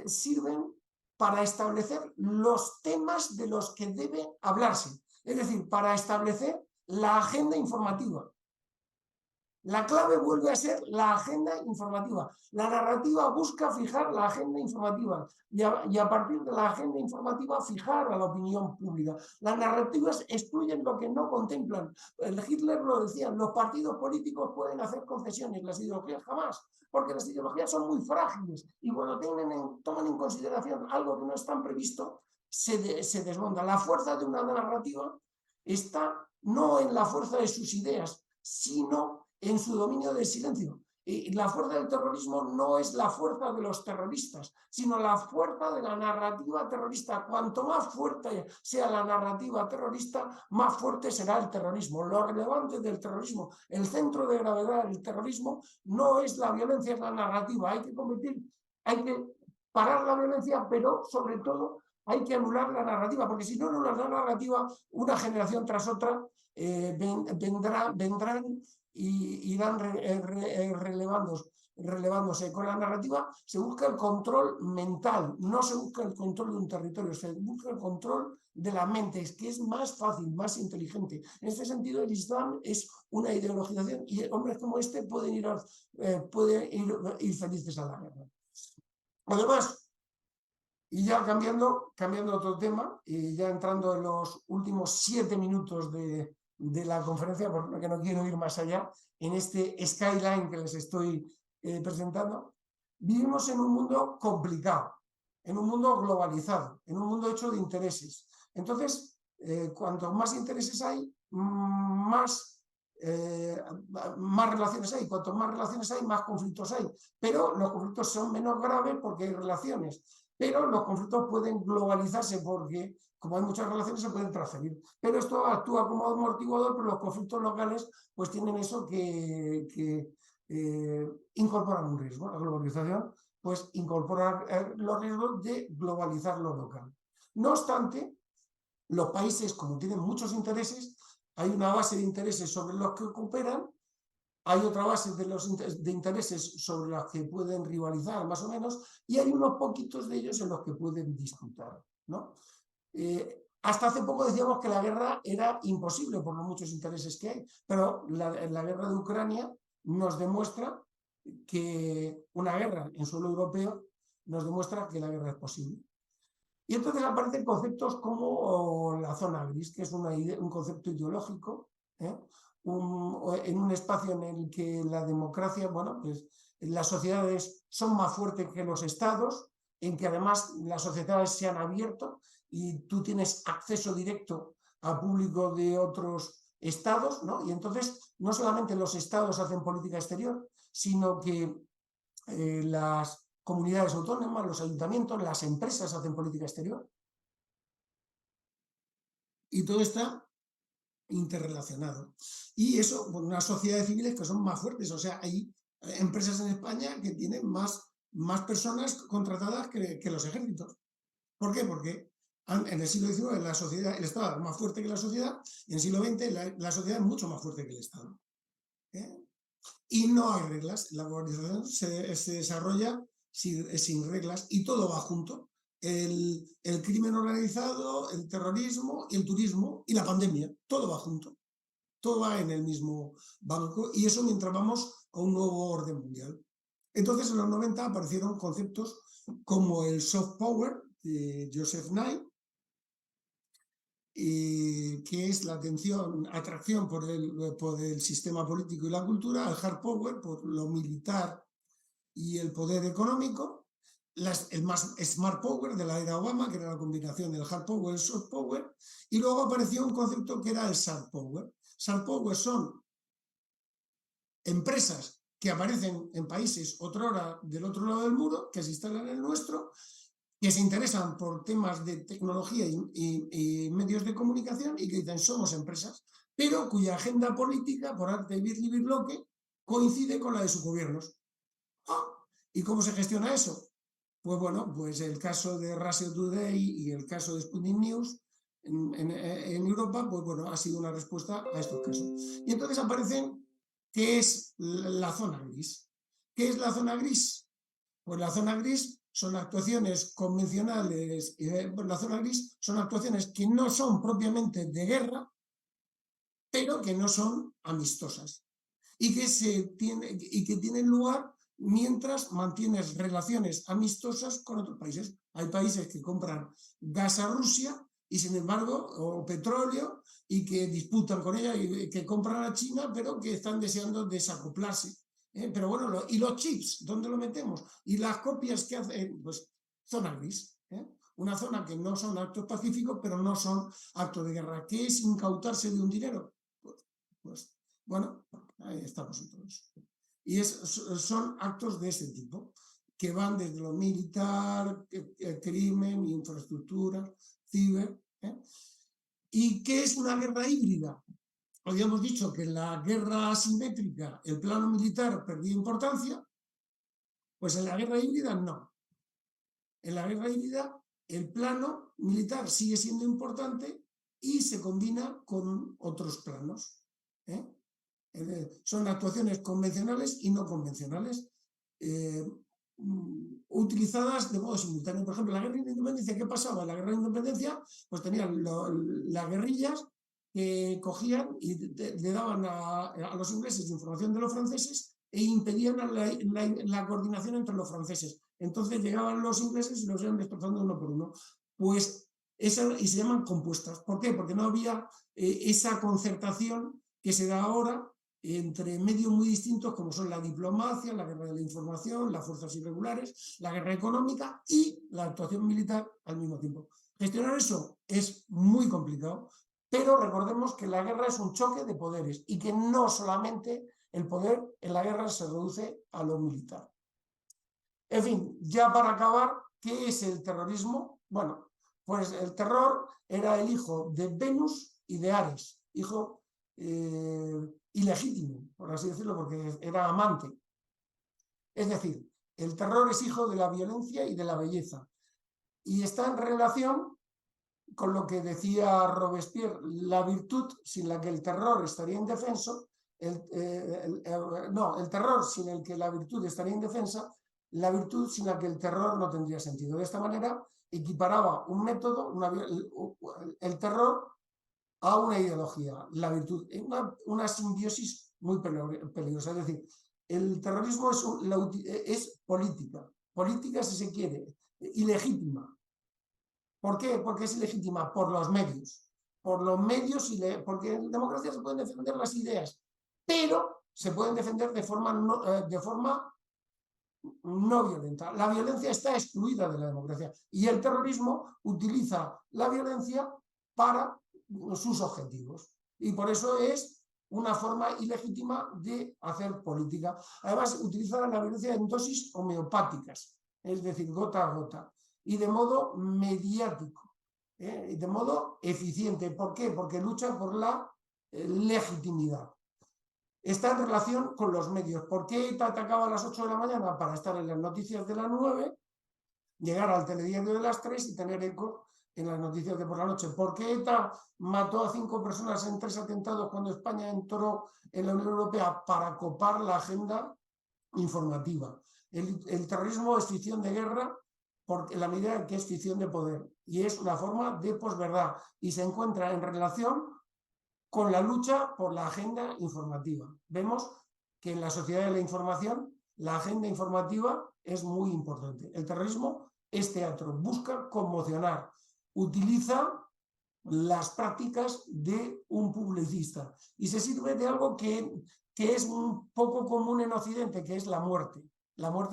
sirven para establecer los temas de los que debe hablarse, es decir, para establecer la agenda informativa. La clave vuelve a ser la agenda informativa. La narrativa busca fijar la agenda informativa y a partir de la agenda informativa fijar a la opinión pública. Las narrativas excluyen lo que no contemplan. Hitler lo decía: los partidos políticos pueden hacer concesiones, las ideologías jamás, porque las ideologías son muy frágiles y cuando toman en consideración algo que no es tan previsto, se desmonta. La fuerza de una narrativa está no en la fuerza de sus ideas, sino en su dominio del silencio. Y la fuerza del terrorismo no es la fuerza de los terroristas, sino la fuerza de la narrativa terrorista. Cuanto más fuerte sea la narrativa terrorista, más fuerte será el terrorismo. Lo relevante del terrorismo, el centro de gravedad del terrorismo, no es la violencia, es la narrativa. Hay que parar la violencia, pero sobre todo hay que anular la narrativa, porque si no anulas la narrativa, una generación tras otra vendrán y irán relevándose. Con la narrativa se busca el control mental, no se busca el control de un territorio, se busca el control de la mente, que es más fácil, más inteligente. En este sentido, el Islam es una ideologización y hombres como este pueden ir felices a la guerra. Además, y ya cambiando otro tema, y ya entrando en los últimos 7 minutos de la conferencia, porque no quiero ir más allá, en este skyline que les estoy presentando, vivimos en un mundo complicado, en un mundo globalizado, en un mundo hecho de intereses. Entonces, cuanto más intereses hay, más relaciones hay. Cuanto más relaciones hay, más conflictos hay. Pero los conflictos son menos graves porque hay relaciones. Pero los conflictos pueden globalizarse porque, como hay muchas relaciones, se pueden transferir. Pero esto actúa como amortiguador, pero los conflictos locales pues tienen eso que incorporan un riesgo. La globalización pues incorpora los riesgos de globalizar lo local. No obstante, los países, como tienen muchos intereses, hay una base de intereses sobre los que cooperan, hay otra base de intereses sobre las que pueden rivalizar más o menos, y hay unos poquitos de ellos en los que pueden disputar, ¿no? Hasta hace poco decíamos que la guerra era imposible por los muchos intereses que hay, pero la guerra de Ucrania nos demuestra que una guerra en suelo europeo nos demuestra que la guerra es posible. Y entonces aparecen conceptos como la zona gris, que es un concepto ideológico, en un espacio en el que la democracia, bueno, pues las sociedades son más fuertes que los estados, en que además las sociedades se han abierto y tú tienes acceso directo a público de otros estados, ¿no? Y entonces no solamente los estados hacen política exterior, sino que las comunidades autónomas, los ayuntamientos, las empresas hacen política exterior. Y todo está interrelacionado. Y eso, bueno, unas sociedades civiles que son más fuertes. O sea, hay empresas en España que tienen más personas contratadas que los ejércitos. ¿Por qué? Porque en el siglo XIX la sociedad, el Estado era más fuerte que la sociedad, y en el siglo XX la sociedad es mucho más fuerte que el Estado. Y no hay reglas. La globalización se desarrolla sin reglas y todo va junto. El crimen organizado, el terrorismo, el turismo y la pandemia, todo va junto. Todo va en el mismo banco, y eso mientras vamos a un nuevo orden mundial. Entonces, en los 90 aparecieron conceptos como el soft power de Joseph Nye, que es la atracción por el sistema político y la cultura, el hard power por lo militar y el poder económico, el más smart power de la era Obama, que era la combinación del hard power y el soft power, y luego apareció un concepto que era el soft power. Soft power son empresas que aparecen en países otrora del otro lado del muro, que se instalan en el nuestro, que se interesan por temas de tecnología y medios de comunicación y que dicen somos empresas, pero cuya agenda política, por arte de Birli-Birloque, coincide con la de sus gobiernos. ¿Y cómo se gestiona eso? Pues bueno, pues el caso de Russia Today y el caso de Sputnik News en Europa, pues bueno, ha sido una respuesta a estos casos. Y entonces aparecen, ¿qué es la zona gris? ¿Qué es la zona gris? Pues la zona gris son actuaciones convencionales, la zona gris son actuaciones que no son propiamente de guerra, pero que no son amistosas y que tienen lugar mientras mantienes relaciones amistosas con otros países. Hay países que compran gas a Rusia y sin embargo, o petróleo, y que disputan con ella, y que compran a China, pero que están deseando desacoplarse. Pero bueno, ¿y los chips? ¿Dónde lo metemos? Y las copias que hacen, pues zona gris. Una zona que no son actos pacíficos, pero no son actos de guerra. ¿Qué es incautarse de un dinero? Pues bueno, ahí estamos todos. Y son actos de ese tipo, que van desde lo militar, crimen, infraestructura, ciber. ¿Y qué es una guerra híbrida? Habíamos dicho que en la guerra asimétrica el plano militar perdía importancia, pues en la guerra híbrida no. En la guerra híbrida, el plano militar sigue siendo importante y se combina con otros planos. Son actuaciones convencionales y no convencionales, utilizadas de modo simultáneo. Por ejemplo, la guerra de independencia, ¿qué pasaba? En la guerra de independencia, pues tenían las guerrillas que cogían y le daban a los ingleses información de los franceses e impedían la coordinación entre los franceses. Entonces llegaban los ingleses y los iban destrozando uno por uno. Pues y se llaman compuestas. ¿Por qué? Porque no había esa concertación que se da ahora entre medios muy distintos como son la diplomacia, la guerra de la información, las fuerzas irregulares, la guerra económica y la actuación militar al mismo tiempo. Gestionar eso es muy complicado, pero recordemos que la guerra es un choque de poderes y que no solamente el poder en la guerra se reduce a lo militar. En fin, ya para acabar, ¿qué es el terrorismo? Bueno, pues el terror era el hijo de Venus y de Ares, hijo ilegítimo, por así decirlo, porque era amante. Es decir, el terror es hijo de la violencia y de la belleza. Y está en relación con lo que decía Robespierre, la virtud sin la que el terror estaría indefenso, el terror sin el que la virtud estaría indefensa, la virtud sin la que el terror no tendría sentido. De esta manera equiparaba un método, el terror, a una ideología, la virtud, una simbiosis muy peligrosa. Es decir, el terrorismo es política si se quiere, ilegítima. ¿Por qué? Porque es ilegítima por los medios. Porque en democracia se pueden defender las ideas, pero se pueden defender de forma no violenta. La violencia está excluida de la democracia y el terrorismo utiliza la violencia para sus objetivos. Y por eso es una forma ilegítima de hacer política. Además, utiliza la violencia en dosis homeopáticas, es decir, gota a gota, y de modo mediático, y de modo eficiente. ¿Por qué? Porque lucha por la legitimidad. Está en relación con los medios. ¿Por qué ETA atacaba a las 8 de la mañana? Para estar en las noticias de las 9, llegar al telediario de las 3 y tener eco en las noticias de por la noche. ¿Por qué ETA mató a 5 personas en 3 atentados cuando España entró en la Unión Europea? Para copar la agenda informativa. El terrorismo es ficción de guerra porque en la medida en que es ficción de poder y es una forma de posverdad y se encuentra en relación con la lucha por la agenda informativa. Vemos que en la sociedad de la información la agenda informativa es muy importante. El terrorismo es teatro, busca conmocionar, utiliza las prácticas de un publicista y se sirve de algo que es un poco común en Occidente, que es la muerte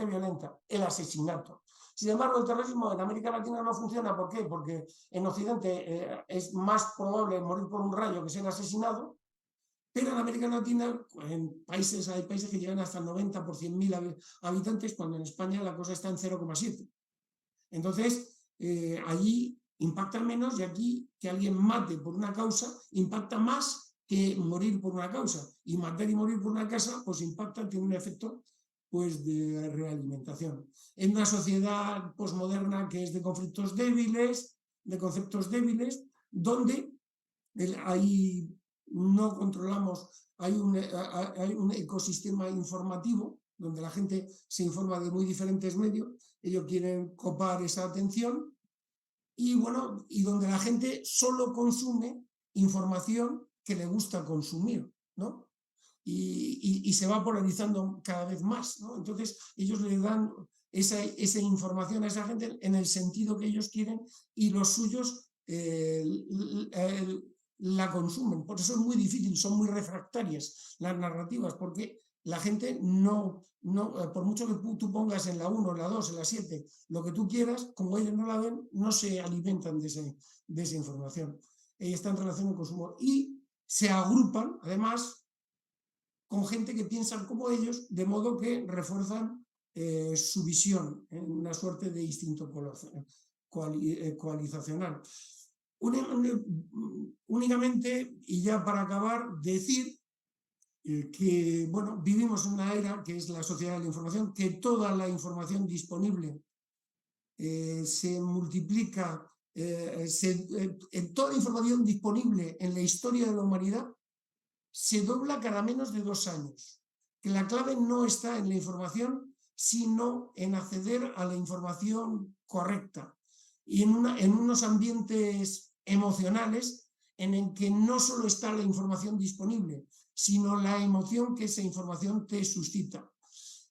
violenta, el asesinato. Sin embargo, el terrorismo en América Latina no funciona. ¿Por qué? Porque en Occidente es más probable morir por un rayo que ser asesinado, pero en América Latina hay países que llegan hasta 90 por 100.000 habitantes, cuando en España la cosa está en 0,7. Entonces, allí impacta menos y aquí que alguien mate por una causa impacta más que morir por una causa. Y matar y morir por una causa pues impacta, tiene un efecto pues de realimentación. En una sociedad posmoderna que es de conceptos débiles, donde ahí no controlamos, hay un ecosistema informativo donde la gente se informa de muy diferentes medios, ellos quieren copar esa atención y bueno, y donde la gente solo consume información que le gusta consumir, ¿no? Y se va polarizando cada vez más, ¿no? Entonces ellos le dan esa información a esa gente en el sentido que ellos quieren y los suyos la consumen. Por eso es muy difícil, son muy refractarias las narrativas, porque la gente no por mucho que tú pongas en la 1, en la 2, en la 7, lo que tú quieras, como ellos no la ven, no se alimentan de esa información. Está en relación con el consumo y se agrupan, además, con gente que piensan como ellos, de modo que refuerzan su visión en una suerte de instinto coalizacional. Únicamente, y ya para acabar, decir que bueno, vivimos en una era que es la sociedad de la información, que toda la información disponible se multiplica, toda la información disponible en la historia de la humanidad se dobla cada menos de 2 años. Que la clave no está en la información, sino en acceder a la información correcta y en unos ambientes emocionales en el que no solo está la información disponible, sino la emoción que esa información te suscita.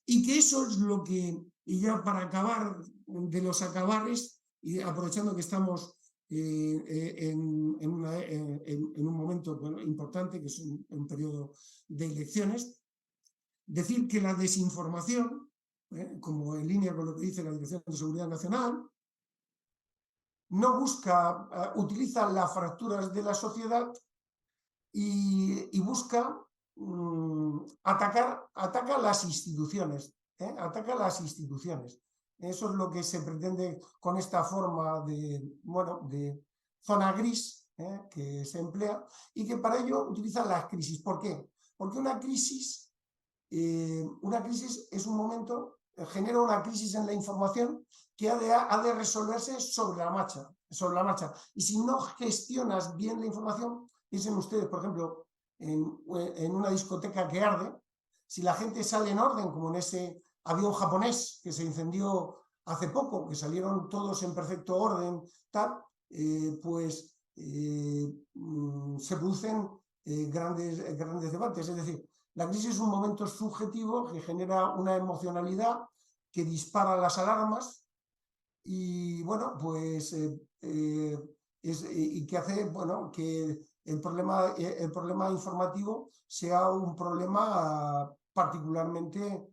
Y que eso es lo que, y ya para acabar de los acabares, y aprovechando que estamos en un momento importante, que es un periodo de elecciones, decir que la desinformación, como en línea con lo que dice la Dirección de Seguridad Nacional, no busca, utiliza las fracturas de la sociedad y busca ataca las instituciones, ataca las instituciones. Eso es lo que se pretende con esta forma de zona gris que se emplea y que para ello utiliza las crisis. ¿Por qué? Porque una crisis es un momento, genera una crisis en la información que ha de resolverse sobre la marcha. Y si no gestionas bien la información, piensen ustedes, por ejemplo, en una discoteca que arde, si la gente sale en orden, como en ese avión japonés que se incendió hace poco, que salieron todos en perfecto orden, tal, se producen grandes debates. Es decir, la crisis es un momento subjetivo que genera una emocionalidad que dispara las alarmas y, bueno, pues y que hace, bueno, que el problema informativo sea un problema particularmente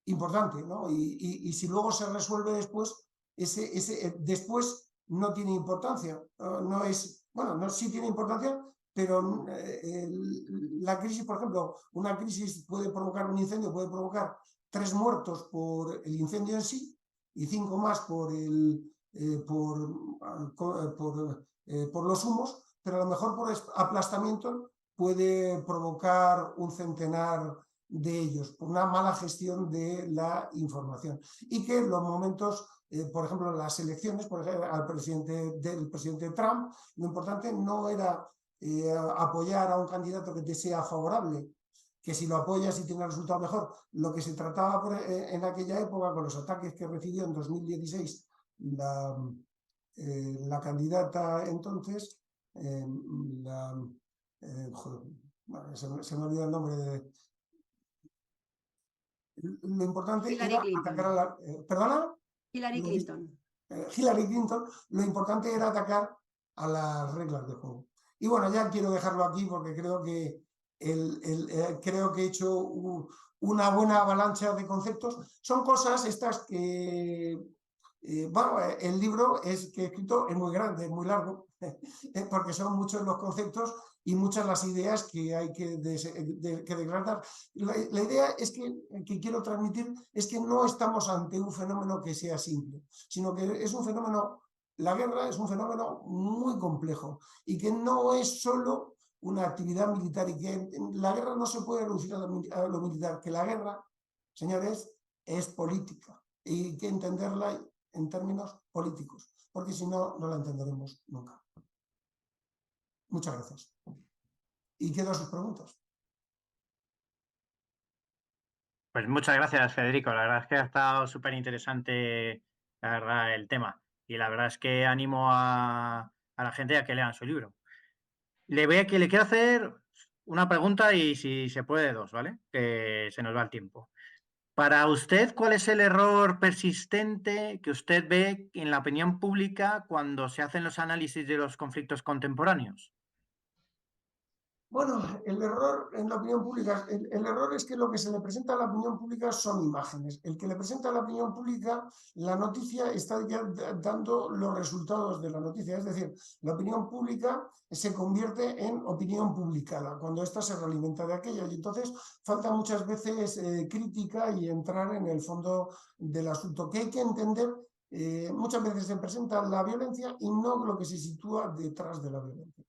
importante, ¿no? Y si luego se resuelve después, después no tiene importancia, no es, bueno, no, sí tiene importancia, pero la crisis, por ejemplo, una crisis puede provocar un incendio, puede provocar 3 muertos por el incendio en sí y 5 más por los humos, pero a lo mejor por aplastamiento puede provocar un centenar de ellos, por una mala gestión de la información. Y que en los momentos, por ejemplo, las elecciones, por ejemplo, del presidente Trump, lo importante no era apoyar a un candidato que te sea favorable, que si lo apoyas y tiene resultado mejor. Lo que se trataba en aquella época, con los ataques que recibió en 2016 la candidata entonces, se me olvida el nombre de... Lo importante Hillary era Clinton. atacar a la... ¿Perdona? Hillary Clinton. Hillary Clinton, lo importante era atacar a las reglas de juego. Y bueno, ya quiero dejarlo aquí porque creo que creo que he hecho una buena avalancha de conceptos. Son cosas estas que... bueno, el libro que he escrito es muy grande, es muy largo, porque son muchos los conceptos y muchas las ideas que hay que desgranar. La idea es que quiero transmitir es que no estamos ante un fenómeno que sea simple, sino que es un fenómeno, la guerra es un fenómeno muy complejo y que no es solo una actividad militar y que la guerra no se puede reducir a lo militar, que la guerra, señores, es política y hay que entenderla en términos políticos, porque si no, no la entenderemos nunca. Muchas gracias. Y quedo a sus preguntas. Pues muchas gracias, Federico. La verdad es que ha estado súper interesante, la verdad, el tema. Y la verdad es que animo a la gente a que lean su libro. Le quiero hacer una pregunta y si se puede 2, ¿vale? Que se nos va el tiempo. Para usted, ¿cuál es el error persistente que usted ve en la opinión pública cuando se hacen los análisis de los conflictos contemporáneos? Bueno, el error en la opinión pública, el error es que lo que se le presenta a la opinión pública son imágenes. El que le presenta a la opinión pública la noticia está ya dando los resultados de la noticia. Es decir, la opinión pública se convierte en opinión publicada cuando ésta se realimenta de aquello. Y entonces falta muchas veces crítica y entrar en el fondo del asunto. Que hay que entender, muchas veces se presenta la violencia y no lo que se sitúa detrás de la violencia,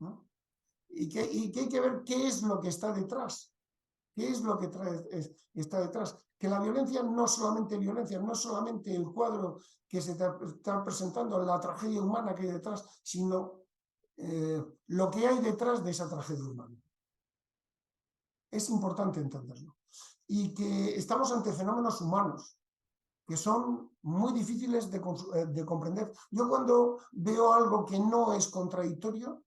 ¿no? Y que hay que ver qué es lo que está detrás. ¿Qué es lo que está detrás? que la violencia no es solamente violencia, no es solamente el cuadro que se está presentando, la tragedia humana que hay detrás, sino lo que hay detrás de esa tragedia humana. Es importante entenderlo. Y que estamos ante fenómenos humanos que son muy difíciles de comprender. Yo cuando veo algo que no es contradictorio,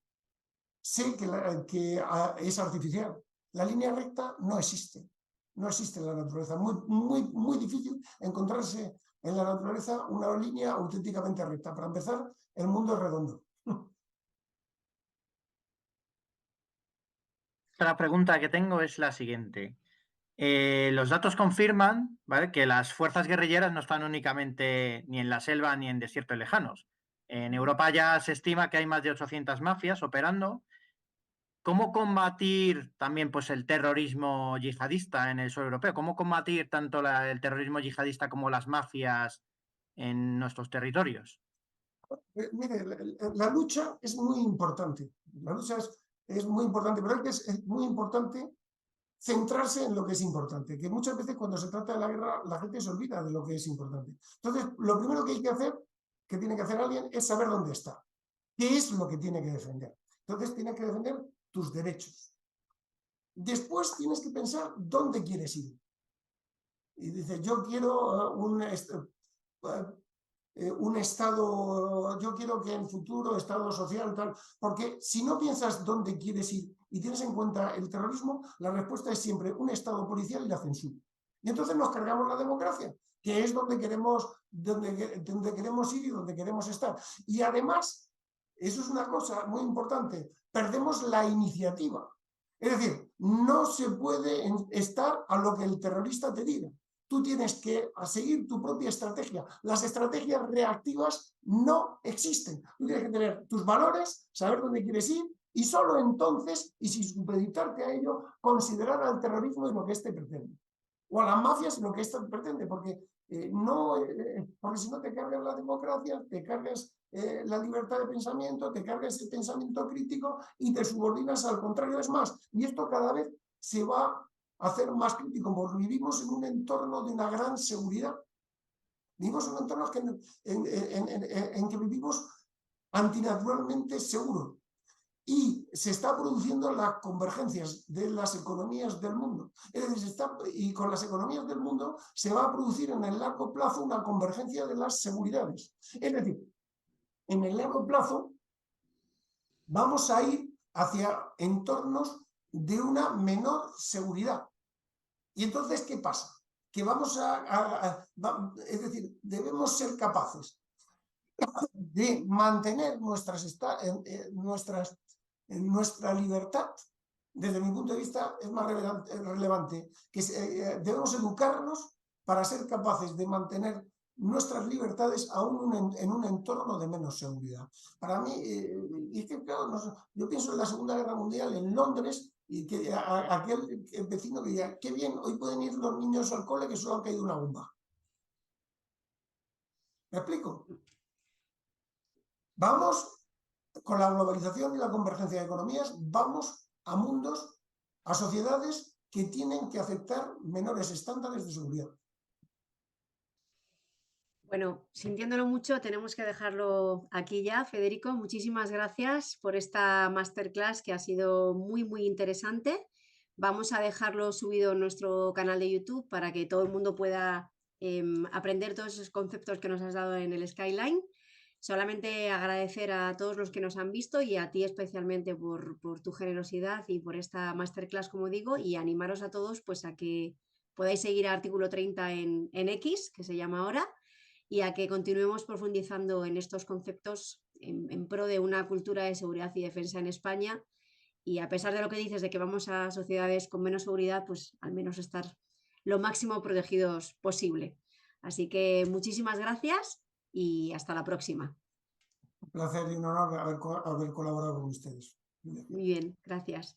sé que es artificial. La línea recta no existe. No existe en la naturaleza. Muy difícil encontrarse en la naturaleza una línea auténticamente recta. Para empezar, el mundo es redondo. Otra pregunta que tengo es la siguiente. Los datos confirman, ¿vale?, que las fuerzas guerrilleras no están únicamente ni en la selva ni en desiertos lejanos. En Europa ya se estima que hay más de 800 mafias operando. ¿Cómo combatir también, pues, el terrorismo yihadista en el suelo europeo? ¿Cómo combatir tanto el terrorismo yihadista como las mafias en nuestros territorios? Mire, la lucha es muy importante. La lucha es muy importante, pero es muy importante centrarse en lo que es importante, que muchas veces cuando se trata de la guerra la gente se olvida de lo que es importante. Entonces, lo primero que hay que hacer, que tiene que hacer alguien, es saber dónde está. ¿Qué es lo que tiene que defender? Entonces, tienes que defender tus derechos. Después tienes que pensar dónde quieres ir. Y dices, yo quiero un estado, yo quiero que en futuro, estado social, tal, porque si no piensas dónde quieres ir y tienes en cuenta el terrorismo, la respuesta es siempre un estado policial y la censura. Y entonces nos cargamos la democracia, que es donde queremos ir y donde queremos estar. Y además, eso es una cosa muy importante, perdemos la iniciativa. Es decir, no se puede estar a lo que el terrorista te diga. Tú tienes que seguir tu propia estrategia. Las estrategias reactivas no existen. Tú tienes que tener tus valores, saber dónde quieres ir y solo entonces, y sin supeditarte a ello, considerar al terrorismo y lo que éste pretende. O a las mafias y lo que éste pretende, porque si no te cargas la democracia, te cargas la libertad de pensamiento, te cargas el pensamiento crítico y te subordinas al contrario. Es más, y esto cada vez se va hacer más crítico, porque vivimos en un entorno de una gran seguridad. Vivimos en un entorno en que vivimos antinaturalmente seguros. Y se está produciendo las convergencias de las economías del mundo. Es decir, y con las economías del mundo se va a producir en el largo plazo una convergencia de las seguridades. Es decir, en el largo plazo vamos a ir hacia entornos de una menor seguridad. Y entonces, ¿qué pasa? Que es decir, debemos ser capaces de mantener nuestra libertad. Desde mi punto de vista es más relevante que debemos educarnos para ser capaces de mantener nuestras libertades aún en un entorno de menos seguridad. Para mí, y es que claro, yo pienso en la Segunda Guerra Mundial en Londres, y que aquel vecino que diga, qué bien, hoy pueden ir los niños al cole que solo han caído una bomba. ¿Me explico? Vamos, con la globalización y la convergencia de economías, vamos a mundos, a sociedades que tienen que aceptar menores estándares de seguridad. Bueno, sintiéndolo mucho, tenemos que dejarlo aquí ya. Federico, muchísimas gracias por esta masterclass que ha sido muy interesante. Vamos a dejarlo subido en nuestro canal de YouTube para que todo el mundo pueda aprender todos esos conceptos que nos has dado en el Skyline. Solamente agradecer a todos los que nos han visto y a ti especialmente por tu generosidad y por esta masterclass, como digo, y animaros a todos pues a que podáis seguir a Artículo 30 en X, que se llama ahora, y a que continuemos profundizando en estos conceptos en pro de una cultura de seguridad y defensa en España. Y a pesar de lo que dices de que vamos a sociedades con menos seguridad, pues al menos estar lo máximo protegidos posible. Así que muchísimas gracias y hasta la próxima. Un placer y un honor haber colaborado con ustedes. Muy bien, gracias.